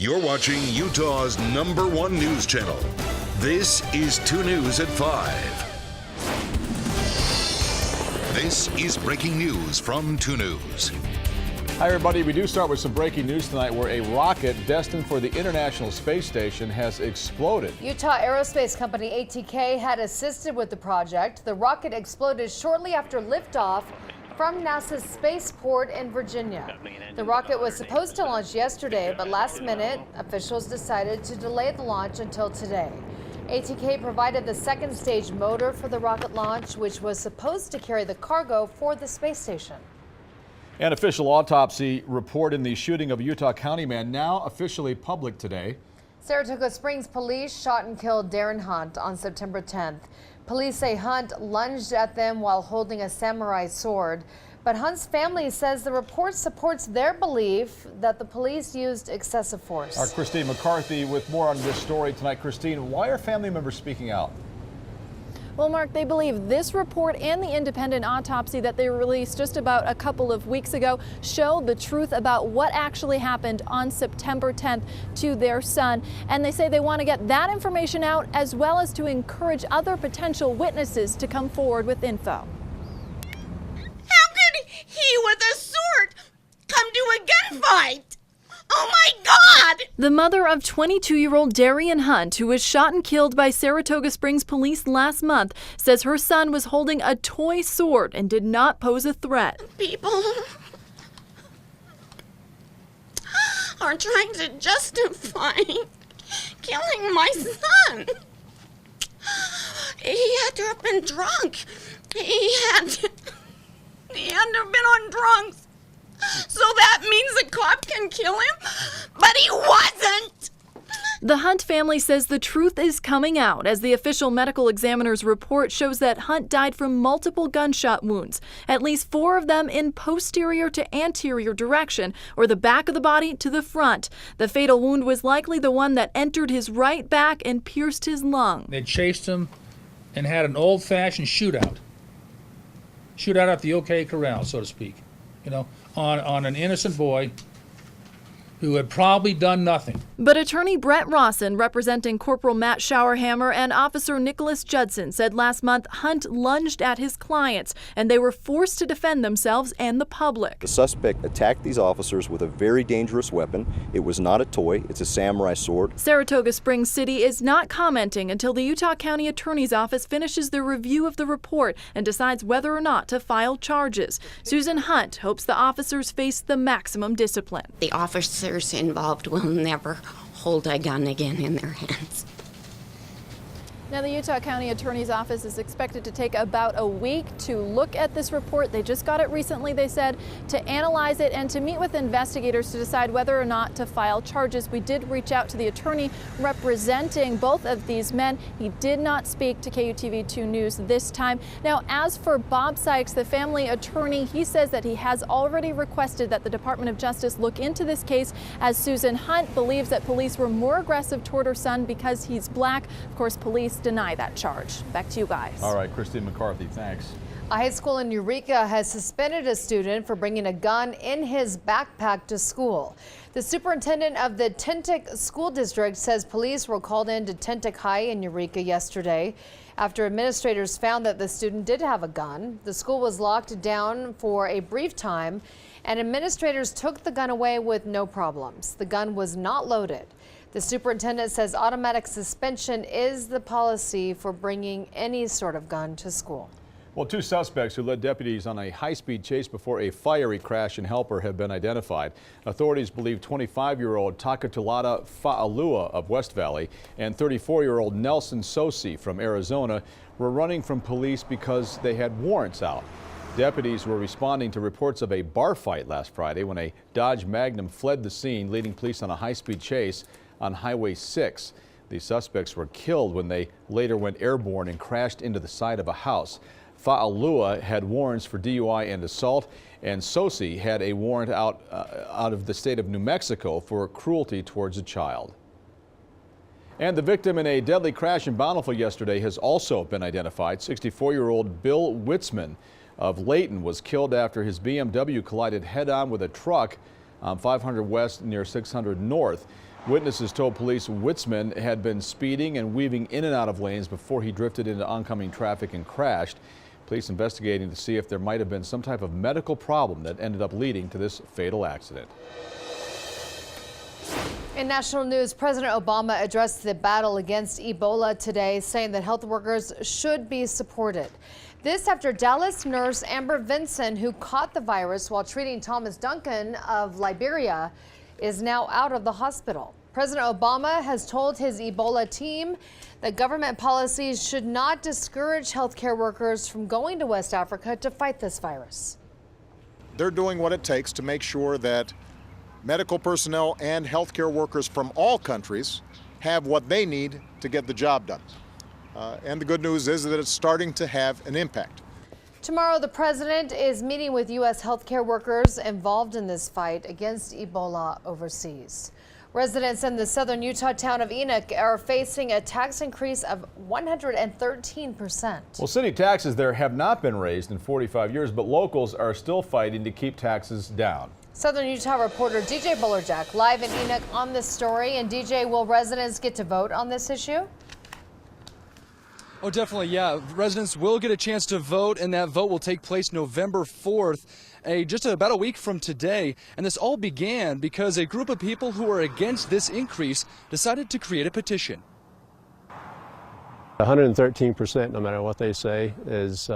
You're watching Utah's #1 news channel. This is 2 News at 5. This is breaking news from 2 News. Hi, everybody. We do start with some breaking news tonight where a rocket destined for the International Space Station has exploded. Utah aerospace company ATK had assisted with the project. The rocket exploded shortly after liftoff from NASA's spaceport in Virginia. The rocket was supposed to launch yesterday, but last minute, officials decided to delay the launch until today. ATK provided the second stage motor for the rocket launch, which was supposed to carry the cargo for the space station. An official autopsy report in the shooting of a Utah County man now officially public today. Saratoga Springs police shot and killed Darren Hunt on September 10th. Police say Hunt lunged at them while holding a samurai sword. But Hunt's family says the report supports their belief that the police used excessive force. Our Christine McCarthy with more on this story tonight. Christine, why are family members speaking out? Well, Mark, they believe this report and the independent autopsy that they released just about a couple of weeks ago show the truth about what actually happened on September 10th to their son. And they say they want to get that information out as well as to encourage other potential witnesses to come forward with info. How could he with a sword come to a gunfight? Oh my God! The mother of 22-year-old Darian Hunt, who was shot and killed by Saratoga Springs police last month, says her son was holding a toy sword and did not pose a threat. People are trying to justify killing my son. He had to have been drunk. He had to have been on drugs. So that means a cop can kill him, but he wasn't. The Hunt family says the truth is coming out as the official medical examiner's report shows that Hunt died from multiple gunshot wounds, at least 4 of them in posterior to anterior direction, or the back of the body to the front. The fatal wound was likely the one that entered his right back and pierced his lung. They chased him and had an old-fashioned shootout at the OK Corral, so to speak, on an innocent boy who had probably done nothing. But attorney Brett Rawson, representing Corporal Matt Showerhammer and Officer Nicholas Judson, said last month Hunt lunged at his clients and they were forced to defend themselves and the public. The suspect attacked these officers with a very dangerous weapon. It was not a toy, it's a samurai sword. Saratoga Springs City is not commenting until the Utah County Attorney's Office finishes their review of the report and decides whether or not to file charges. Susan Hunt hopes the officers face the maximum discipline. The officers involved will never hold a gun again in their hands. Now, the Utah County Attorney's Office is expected to take about a week to look at this report. They just got it recently, they said, to analyze it and to meet with investigators to decide whether or not to file charges. We did reach out to the attorney representing both of these men. He did not speak to KUTV 2 News this time. Now, as for Bob Sykes, the family attorney, he says that he has already requested that the Department of Justice look into this case, as Susan Hunt believes that police were more aggressive toward her son because he's black. Of course, police deny that charge. Back to you guys. All right, Christine McCarthy, thanks. A high school in Eureka has suspended a student for bringing a gun in his backpack to school. The superintendent of the Tintic School District says police were called in to Tintic High in Eureka yesterday after administrators found that the student did have a gun. The school was locked down for a brief time, and administrators took the gun away with no problems. The gun was not loaded. The superintendent says automatic suspension is the policy for bringing any sort of gun to school. Well, 2 suspects who led deputies on a high-speed chase before a fiery crash in Helper have been identified. Authorities believe 25-year-old Takatulata Fa'alua of West Valley and 34-year-old Nelson Sosi from Arizona were running from police because they had warrants out. Deputies were responding to reports of a bar fight last Friday when a Dodge Magnum fled the scene, leading police on a high-speed chase on Highway 6. The suspects were killed when they later went airborne and crashed into the side of a house. Fa'alua had warrants for DUI and assault, and Sosi had a warrant out of the state of New Mexico for cruelty towards a child. And the victim in a deadly crash in Bountiful yesterday has also been identified. 64-year-old Bill Witzman of Layton was killed after his BMW collided head-on with a truck on 500 West near 600 North. Witnesses told police Witzman had been speeding and weaving in and out of lanes before he drifted into oncoming traffic and crashed. Police investigating to see if there might have been some type of medical problem that ended up leading to this fatal accident. In national news, President Obama addressed the battle against Ebola today, saying that health workers should be supported. This after Dallas nurse Amber Vinson, who caught the virus while treating Thomas Duncan of Liberia, is now out of the hospital. President Obama has told his Ebola team that government policies should not discourage healthcare workers from going to West Africa to fight this virus. They're doing what it takes to make sure that medical personnel and healthcare workers from all countries have what they need to get the job done. And the good news is that it's starting to have an impact. Tomorrow, the president is meeting with U.S. healthcare workers involved in this fight against Ebola overseas. Residents in the southern Utah town of Enoch are facing a tax increase of 113%. Well, city taxes there have not been raised in 45 years, but locals are still fighting to keep taxes down. Southern Utah reporter DJ Bullerjack live in Enoch on this story. And DJ, will residents get to vote on this issue? Oh, definitely, yeah. Residents will get a chance to vote, and that vote will take place November 4th, just about a week from today. And this all began because a group of people who are against this increase decided to create a petition. 113%, no matter what they say, is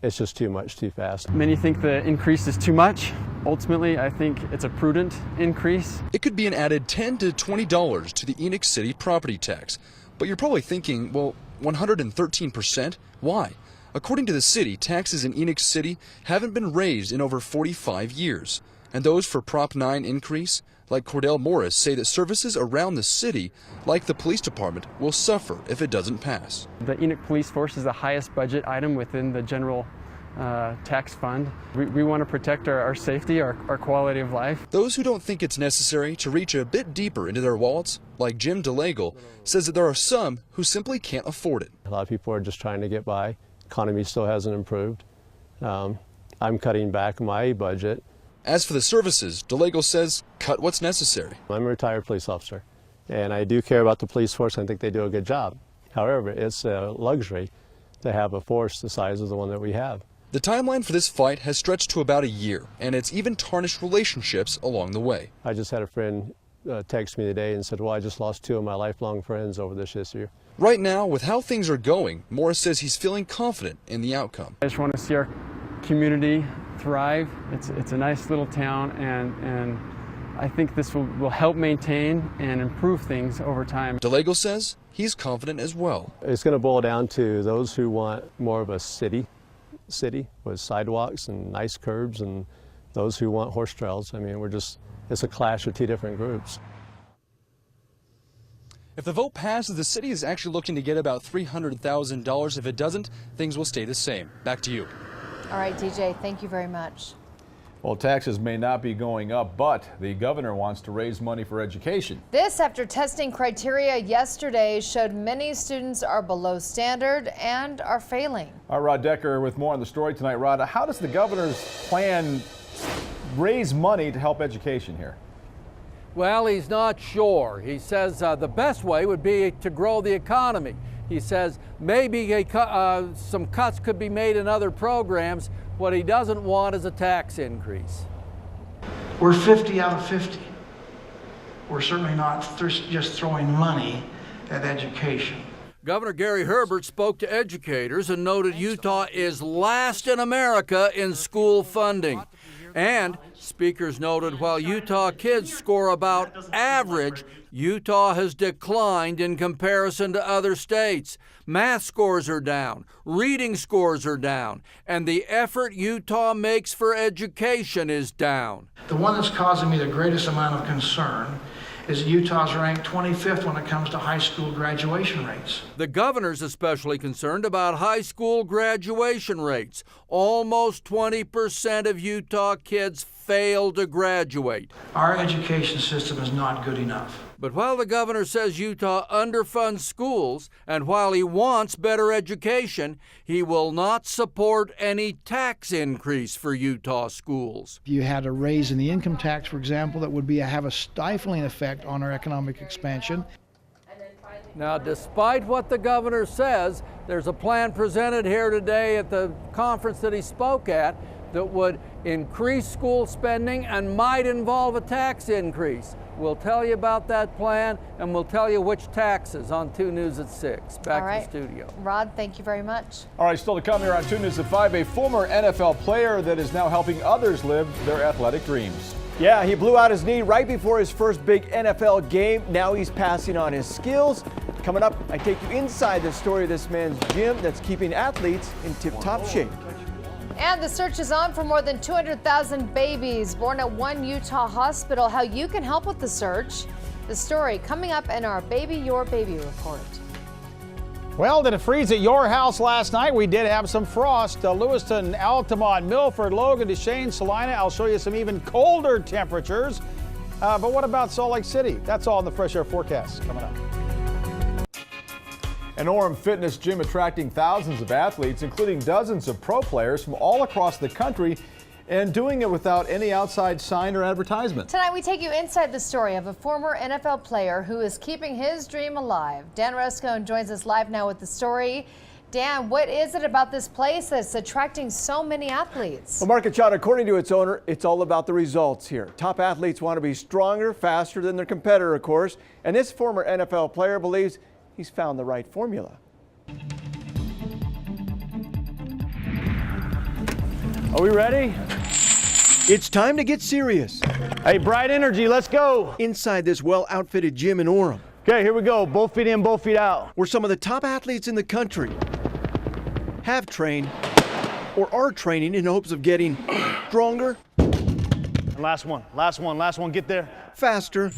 it's just too much, too fast. Many think the increase is too much. Ultimately, I think it's a prudent increase. It could be an added $10 to $20 to the Enoch City property tax. But you're probably thinking, well, 113%? Why? According to the city, taxes in Enoch City haven't been raised in over 45 years. And those for Prop 9 increase, like Cordell Morris, say that services around the city, like the police department, will suffer if it doesn't pass. The Enoch Police Force is the highest budget item within the general tax fund. We want to protect our safety, our quality of life. Those who don't think it's necessary to reach a bit deeper into their wallets, like Jim DeLagle, says that there are some who simply can't afford it. A lot of people are just trying to get by. Economy still hasn't improved. I'm cutting back my budget. As for the services, DeLagle says cut what's necessary. I'm a retired police officer, and I do care about the police force. I think they do a good job. However, it's a luxury to have a force the size of the one that we have. The timeline for this fight has stretched to about a year, and it's even tarnished relationships along the way. I just had a friend text me today and said, well, I just lost 2 of my lifelong friends over this issue. Right now, with how things are going, Morris says he's feeling confident in the outcome. I just want to see our community thrive. It's a nice little town, and I think this will help maintain and improve things over time. DeLagle says he's confident as well. It's going to boil down to those who want more of a city with sidewalks and nice curbs, and those who want horse trails. I mean, it's a clash of 2 different groups. If the vote passes, the city is actually looking to get about $300,000. If it doesn't, things will stay the same. Back to you. All right, DJ, thank you very much. Well, taxes may not be going up, but the governor wants to raise money for education. This after testing criteria yesterday showed many students are below standard and are failing. Our Rod Decker with more on the story tonight. Rod, how does the governor's plan raise money to help education here? Well, he's not sure. He says the best way would be to grow the economy. He says maybe some cuts could be made in other programs. What he doesn't want is a tax increase. We're 50 out of 50. We're certainly not just throwing money at education. Governor Gary Herbert spoke to educators and noted Utah is last in America in school funding. And speakers noted while Utah kids score about average, Utah has declined in comparison to other states. Math scores are down, reading scores are down, and the effort Utah makes for education is down. The one that's causing me the greatest amount of concern is Utah's ranked 25th when it comes to high school graduation rates. The governor's especially concerned about high school graduation rates. Almost 20% of Utah kids fail to graduate. Our education system is not good enough. But while the governor says Utah underfunds schools, and while he wants better education, he will not support any tax increase for Utah schools. If you had a raise in the income tax, for example, that would have a stifling effect on our economic expansion. Now, despite what the governor says, there's a plan presented here today at the conference that he spoke at that would increase school spending and might involve a tax increase. We'll tell you about that plan, and we'll tell you which taxes on 2 News at 6. Back to the studio. Rod, thank you very much. All right, still to come here on 2 News at 5, a former NFL player that is now helping others live their athletic dreams. Yeah, he blew out his knee right before his first big NFL game. Now he's passing on his skills. Coming up, I take you inside the story of this man's gym that's keeping athletes in tip-top shape. And the search is on for more than 200,000 babies born at one Utah hospital. How you can help with the search. The story coming up in our Baby Your Baby report. Well, did it freeze at your house last night? We did have some frost. Lewiston, Altamont, Milford, Logan, Duchesne, Salina. I'll show you some even colder temperatures. But what about Salt Lake City? That's all in the Fresh Air Forecast coming up. An Orem Fitness gym attracting thousands of athletes, including dozens of pro players from all across the country, and doing it without any outside sign or advertisement. Tonight we take you inside the story of a former NFL player who is keeping his dream alive. Dan Rescone joins us live now with the story. Dan, what is it about this place that's attracting so many athletes? Well, Mark Achad, according to its owner, it's all about the results here. Top athletes want to be stronger, faster than their competitor, of course, and this former NFL player believes he's found the right formula. Are we ready? It's time to get serious. Hey, Bright Energy, let's go. Inside this well-outfitted gym in Orem. Okay, here we go. Both feet in, both feet out. Where some of the top athletes in the country have trained or are training in hopes of getting stronger. And last one, get there. Faster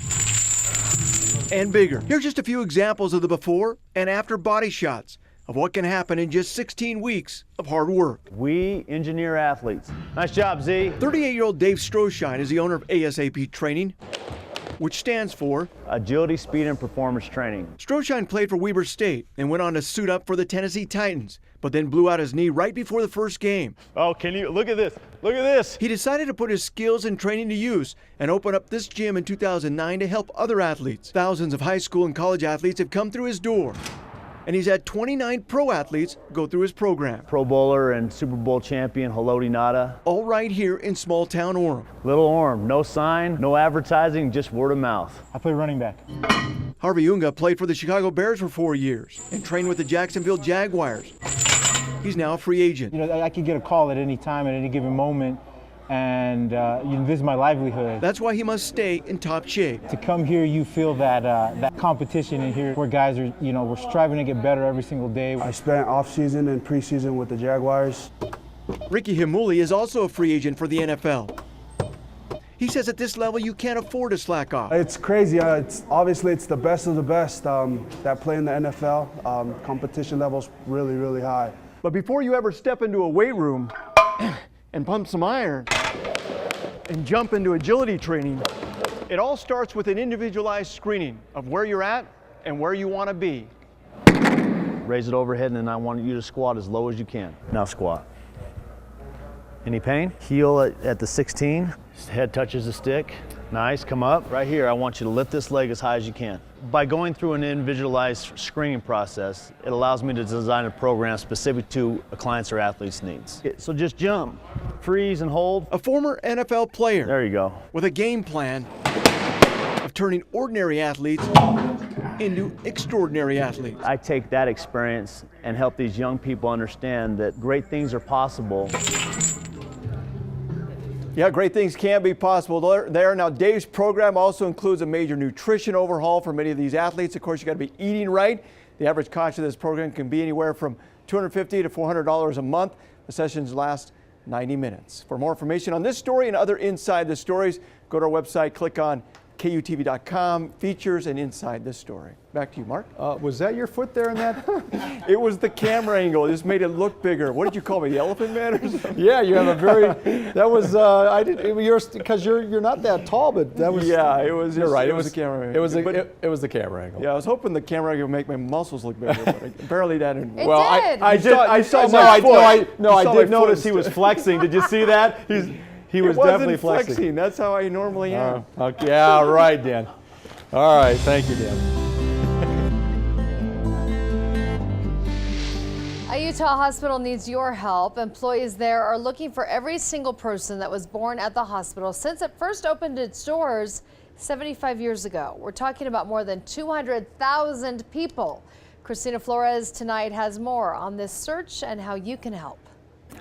and bigger. Here's just a few examples of the before and after body shots of what can happen in just 16 weeks of hard work. We engineer athletes. Nice job, Z. 38-year-old Dave Stroshine is the owner of ASAP Training, which stands for Agility, Speed, and Performance Training. Stroshine played for Weber State and went on to suit up for the Tennessee Titans, but then blew out his knee right before the first game. Oh, can you look at this? Look at this. He decided to put his skills and training to use and open up this gym in 2009 to help other athletes. Thousands of high school and college athletes have come through his door, and he's had 29 pro athletes go through his program. Pro Bowler and Super Bowl champion Haloti Ngata. All right here in small town Orem. Little Orem, no sign, no advertising, just word of mouth. I play running back. Harvey Unga played for the Chicago Bears for 4 years and trained with the Jacksonville Jaguars. He's now a free agent. You know, I could get a call at any time, at any given moment, and this is my livelihood. That's why he must stay in top shape. To come here, you feel that competition in here, where guys are, we're striving to get better every single day. I spent off-season and preseason with the Jaguars. Ricky Himuli is also a free agent for the NFL. He says at this level, you can't afford to slack off. It's crazy. Obviously, it's the best of the best that play in the NFL. Competition level's really, really high. But before you ever step into a weight room and pump some iron and jump into agility training, it all starts with an individualized screening of where you're at and where you want to be. Raise it overhead, and then I want you to squat as low as you can. Now squat. Any pain? Heel at the 16. Head touches the stick. Nice, come up. Right here, I want you to lift this leg as high as you can. By going through an individualized screening process, it allows me to design a program specific to a client's or athlete's needs. So just jump, freeze, and hold. A former NFL player. There you go. With a game plan of turning ordinary athletes into extraordinary athletes. I take that experience and help these young people understand that great things are possible. Yeah, great things can be possible there. Now, Dave's program also includes a major nutrition overhaul for many of these athletes. Of course, you got to be eating right. The average cost of this program can be anywhere from $250 to $400 a month. The sessions last 90 minutes. For more information on this story and other Inside the Stories, go to our website, click on KUTV.com, features, and inside this story. Back to you, Mark. Was that your foot there in that? It was the camera angle. It just made it look bigger. What did you call me, the Elephant Man or something? Yeah, you have a very, that was, because you're not that tall, but that was. Yeah, it was. You're right. It was the camera angle. It was the camera angle. Yeah, I was hoping the camera angle would make my muscles look bigger, but apparently that didn't work. Well, I did notice he was flexing. Did you see that? He was definitely flexing. That's how I normally am. Okay, yeah, right, Dan. All right, thank you, Dan. A Utah hospital needs your help. Employees there are looking for every single person that was born at the hospital since it first opened its doors 75 years ago. We're talking about more than 200,000 people. Christina Flores tonight has more on this search and how you can help.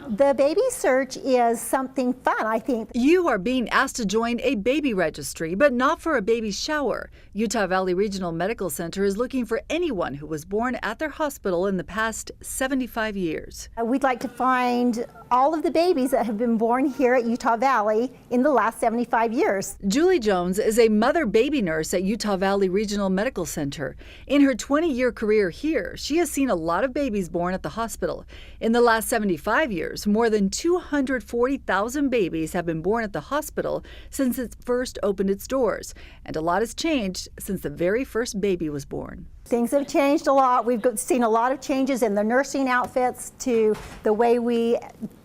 The baby search is something fun, I think. You are being asked to join a baby registry, but not for a baby shower. Utah Valley Regional Medical Center is looking for anyone who was born at their hospital in the past 75 years. We'd like to find all of the babies that have been born here at Utah Valley in the last 75 years. Julie Jones is a mother-baby nurse at Utah Valley Regional Medical Center. In her 20-year career here, she has seen a lot of babies born at the hospital. In the last 75 years, more than 240,000 babies have been born at the hospital since it first opened its doors. And a lot has changed since the very first baby was born. Things have changed a lot. We've seen a lot of changes in the nursing outfits to the way we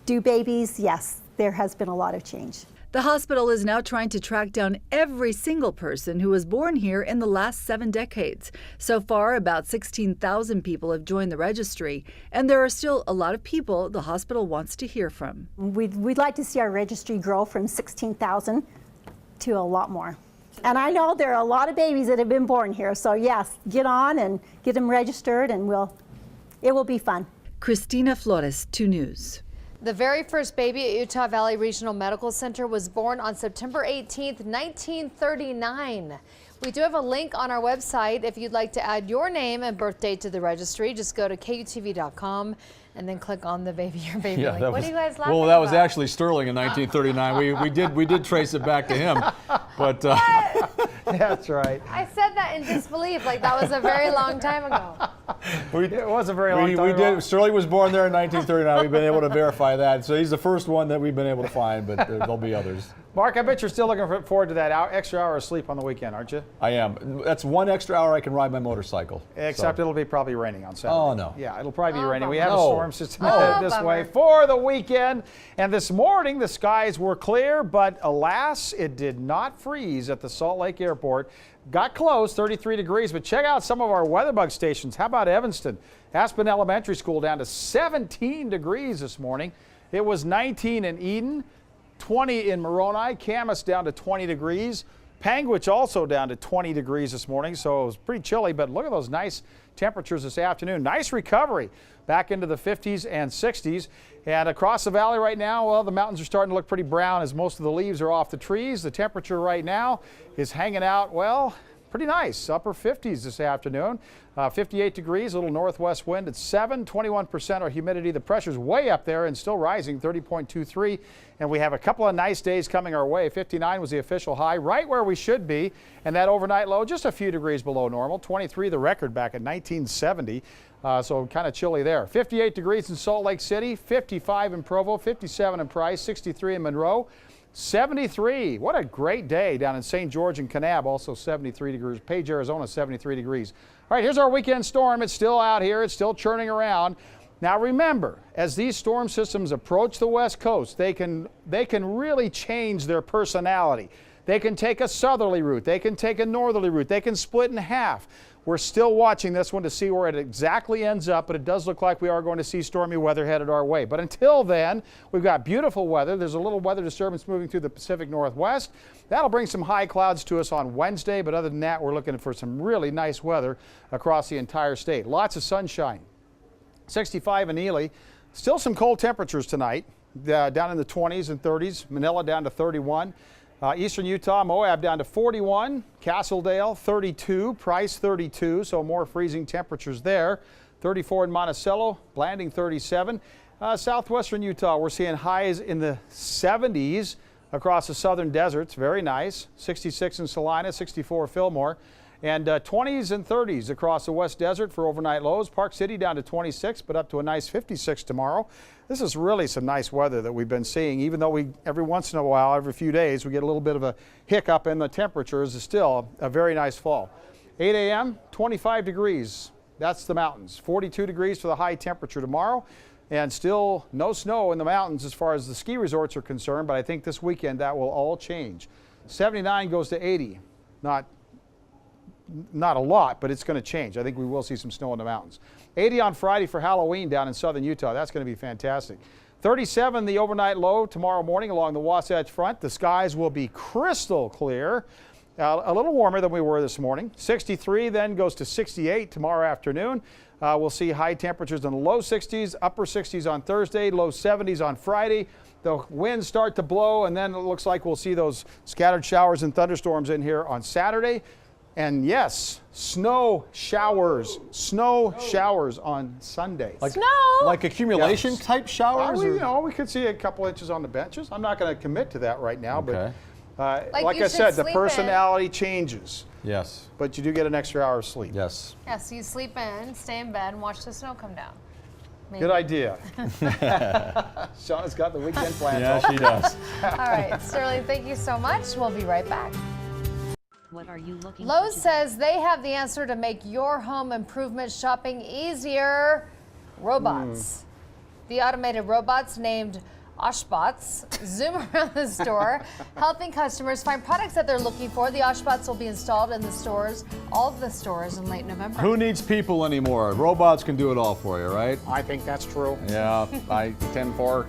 do babies. Yes, there has been a lot of change. The hospital is now trying to track down every single person who was born here in the last 7 decades. So far, about 16,000 people have joined the registry, and there are still a lot of people the hospital wants to hear from. We'd like to see our registry grow from 16,000 to a lot more. And I know there are a lot of babies that have been born here, so yes, get on and get them registered, and it will be fun. Christina Flores, 2 News. The very first baby at Utah Valley Regional Medical Center was born on September 18th, 1939. We do have a link on our website if you'd like to add your name and birth date to the registry. Just go to KUTV.com and then click on the baby or baby link. What are you guys laughing Well, that was about? actually Sterling in 1939. We did trace it back to him, but that's right. I said that in disbelief, like that was a very long time ago. It was a very long time ago. Sterling was born there in 1939. We've been able to verify that. So he's the first one that we've been able to find, but there'll be others. Mark, I bet you're still looking forward to that extra hour of sleep on the weekend, aren't you? I am. That's 1 extra hour I can ride my motorcycle. Except it'll be probably raining on Saturday. Oh, no. Yeah, it'll probably be raining. We have a storm system this way for the weekend. And this morning, the skies were clear, but alas, it did not freeze at the Salt Lake Airport. Got close, 33 degrees, but check out some of our weatherbug stations. How about Evanston? Aspen Elementary School down to 17 degrees this morning. It was 19 in Eden. 20 in Moroni, Camas down to 20 degrees. Panguitch also down to 20 degrees this morning, so it was pretty chilly, but look at those nice temperatures this afternoon. Nice recovery back into the 50s and 60s. And across the valley right now, well, the mountains are starting to look pretty brown as most of the leaves are off the trees. The temperature right now is hanging out, well, pretty nice, upper 50s this afternoon. 58 degrees, a little northwest wind at 7, 21% our humidity. The pressure's way up there and still rising, 30.23. And we have a couple of nice days coming our way. 59 was the official high, right where we should be. And that overnight low, just a few degrees below normal. 23, the record back in 1970. So kind of chilly there. 58 degrees in Salt Lake City, 55 in Provo, 57 in Price, 63 in Monroe. 73, what a great day down in St. George and Kanab, also 73 degrees. Page, Arizona, 73 degrees. All right, here's our weekend storm. It's still out here. It's still churning around. Now remember, as these storm systems approach the West Coast, they can really change their personality. They can take a southerly route. They can take a northerly route. They can split in half. We're still watching this one to see where it exactly ends up, but it does look like we are going to see stormy weather headed our way. But until then, we've got beautiful weather. There's a little weather disturbance moving through the Pacific Northwest. That'll bring some high clouds to us on Wednesday, but other than that, we're looking for some really nice weather across the entire state. Lots of sunshine. 65 in Ely. Still some cold temperatures tonight, down in the 20s and 30s. Manila down to 31. Eastern Utah, Moab down to 41, Castledale 32, Price 32, so more freezing temperatures there. 34 in Monticello, Blanding 37. Southwestern Utah, we're seeing highs in the 70s. across the southern deserts. Very nice. 66 in Salina, 64 Fillmore. And 20s and 30s across the West Desert for overnight lows. Park City down to 26, but up to a nice 56 tomorrow. This is really some nice weather that we've been seeing, even though every once in a while, every few days, we get a little bit of a hiccup in the temperatures. It's still a very nice fall. 8 a.m., 25 degrees. That's the mountains. 42 degrees for the high temperature tomorrow. And still no snow in the mountains as far as the ski resorts are concerned, but I think this weekend that will all change. 79 goes to 80. Not a lot, but it's going to change. I think we will see some snow in the mountains. 80 on Friday for Halloween down in southern Utah. That's going to be fantastic. 37 the overnight low tomorrow morning along the Wasatch Front. The skies will be crystal clear. A little warmer than we were this morning. 63 then goes to 68 tomorrow afternoon. We'll see high temperatures in the low 60s, upper 60s on Thursday, low 70s on Friday. The winds start to blow, and then it looks like we'll see those scattered showers and thunderstorms in here on Saturday. And yes, snow showers on Sunday. Like accumulation type showers? We could see a couple inches on the benches. I'm not going to commit to that right now, okay. But like I said, the personality changes. Yes. But you do get an extra hour of sleep. Yes. Yeah, so you sleep in, stay in bed, and watch the snow come down. Maybe. Good idea. Shauna's got the weekend plans. Yeah, she does. All right, Sterling, thank you so much. We'll be right back. What are you looking Lowe's for says they have the answer to make your home improvement shopping easier. Robots. The automated robots named Oshbots zoom around the store, helping customers find products that they're looking for. The Oshbots will be installed in the stores, all of the stores, in late November. Who needs people anymore? Robots can do it all for you, right? I think that's true. Yeah, I tend for.